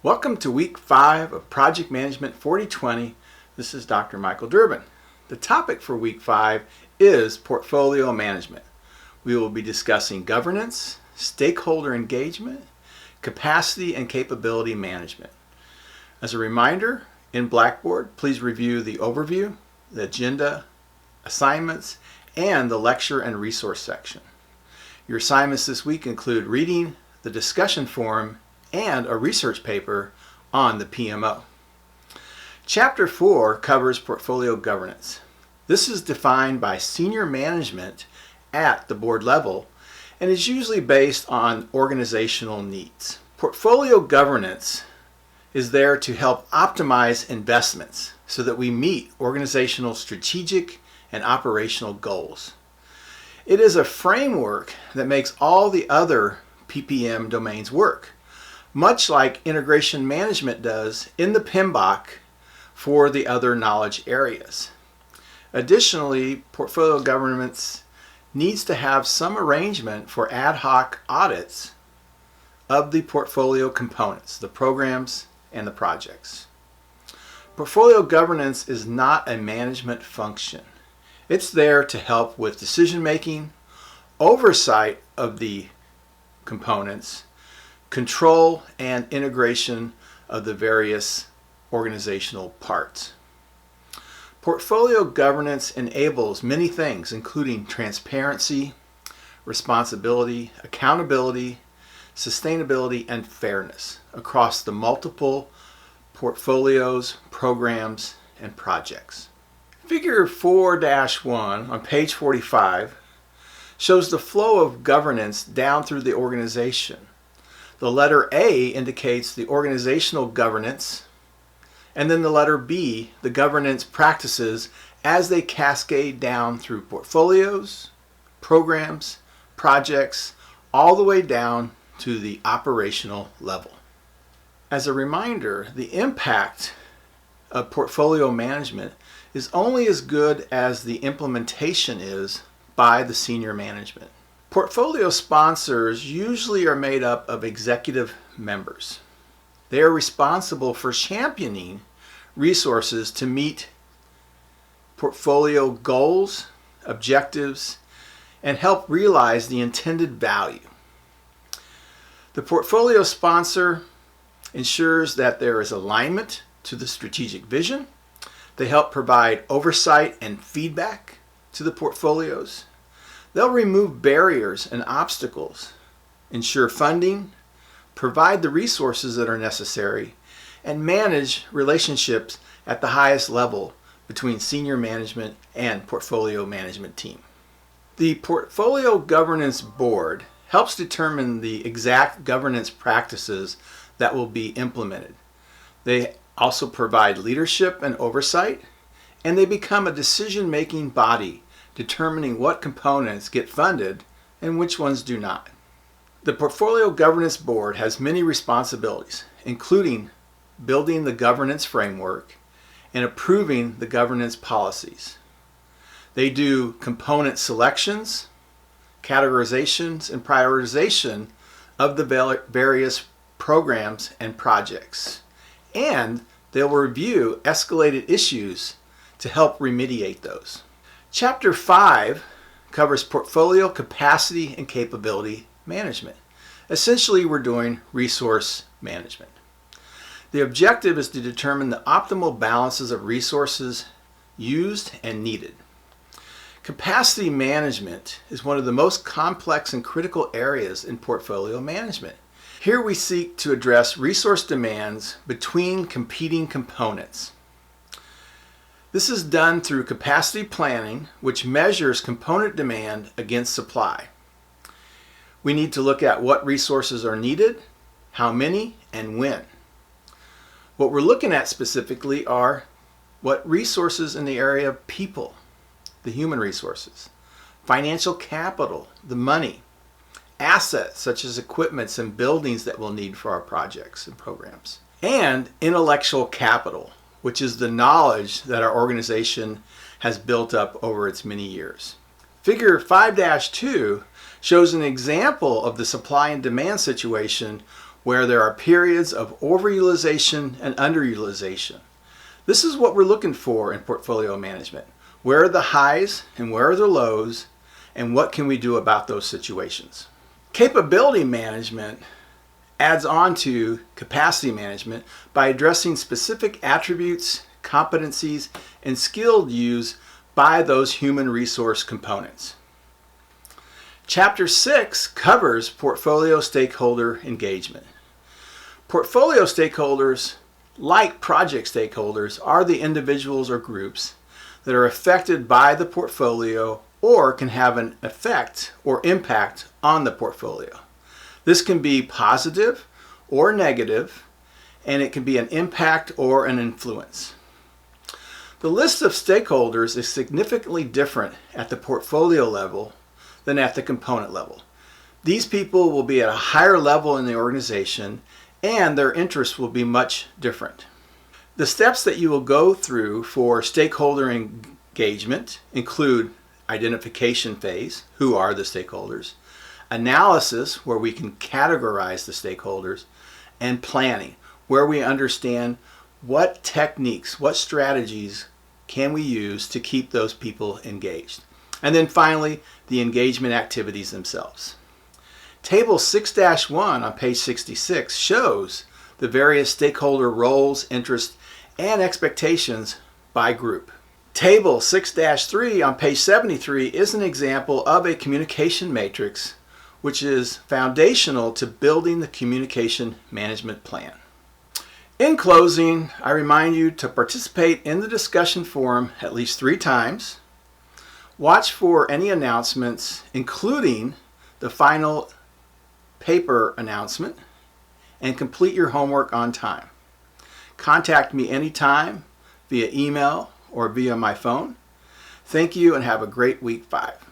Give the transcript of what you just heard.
Welcome to week 5 of Project Management 4020. This is Dr. Michael Durbin. The topic for week 5 is portfolio management. We will be discussing governance, stakeholder engagement, capacity and capability management. As a reminder, in Blackboard, please review the overview, the agenda, assignments, and the lecture and resource section. Your assignments this week include reading the discussion forum and a research paper on the PMO. Chapter 4 covers portfolio governance. This is defined by senior management at the board level and is usually based on organizational needs. Portfolio governance is there to help optimize investments so that we meet organizational strategic and operational goals. It is a framework that makes all the other PPM domains work, much like integration management does in the PMBOK for the other knowledge areas. Additionally, portfolio governance needs to have some arrangement for ad hoc audits of the portfolio components, the programs and the projects. Portfolio governance is not a management function. It's there to help with decision making, oversight of the components, control and integration of the various organizational parts. Portfolio governance enables many things, including transparency, responsibility, accountability, sustainability, and fairness across the multiple portfolios, programs, and projects. Figure 4-1 on page 45 shows the flow of governance down through the organization. The letter A indicates the organizational governance, and then the letter B, the governance practices as they cascade down through portfolios, programs, projects, all the way down to the operational level. As a reminder, the impact of portfolio management is only as good as the implementation is by the senior management. Portfolio sponsors usually are made up of executive members. They are responsible for championing resources to meet portfolio goals, objectives, and help realize the intended value. The portfolio sponsor ensures that there is alignment to the strategic vision. They help provide oversight and feedback to the portfolios. They'll remove barriers and obstacles, ensure funding, provide the resources that are necessary, and manage relationships at the highest level between senior management and portfolio management team. The Portfolio Governance Board helps determine the exact governance practices that will be implemented. They also provide leadership and oversight, and they become a decision-making body determining what components get funded and which ones do not. The Portfolio Governance Board has many responsibilities, including building the governance framework and approving the governance policies. They do component selections, categorizations, and prioritization of the various programs and projects. And they'll review escalated issues to help remediate those. Chapter 5 covers portfolio capacity and capability management. Essentially, we're doing resource management. The objective is to determine the optimal balances of resources used and needed. Capacity management is one of the most complex and critical areas in portfolio management. Here we seek to address resource demands between competing components. This is done through capacity planning, which measures component demand against supply. We need to look at what resources are needed, how many, and when. What we're looking at specifically are what resources in the area of people, the human resources, financial capital, the money, assets such as equipments and buildings that we'll need for our projects and programs, and intellectual capital, which is the knowledge that our organization has built up over its many years. Figure 5-2 shows an example of the supply and demand situation where there are periods of overutilization and underutilization. This is what we're looking for in portfolio management. Where are the highs and where are the lows, and what can we do about those situations? Capability management adds on to capacity management by addressing specific attributes, competencies, and skill used by those human resource components. Chapter 6 covers portfolio stakeholder engagement. Portfolio stakeholders, like project stakeholders, are the individuals or groups that are affected by the portfolio or can have an effect or impact on the portfolio. This can be positive or negative, and it can be an impact or an influence. The list of stakeholders is significantly different at the portfolio level than at the component level. These people will be at a higher level in the organization, and their interests will be much different. The steps that you will go through for stakeholder engagement include identification phase, who are the stakeholders, analysis, where we can categorize the stakeholders, and planning, where we understand what techniques, what strategies can we use to keep those people engaged. And then finally, the engagement activities themselves. Table 6-1 on page 66 shows the various stakeholder roles, interests, and expectations by group. Table 6-3 on page 73 is an example of a communication matrix which is foundational to building the communication management plan. In closing, I remind you to participate in the discussion forum at least 3 times. Watch for any announcements, including the final paper announcement, and complete your homework on time. Contact me anytime via email or via my phone. Thank you and have a great week 5.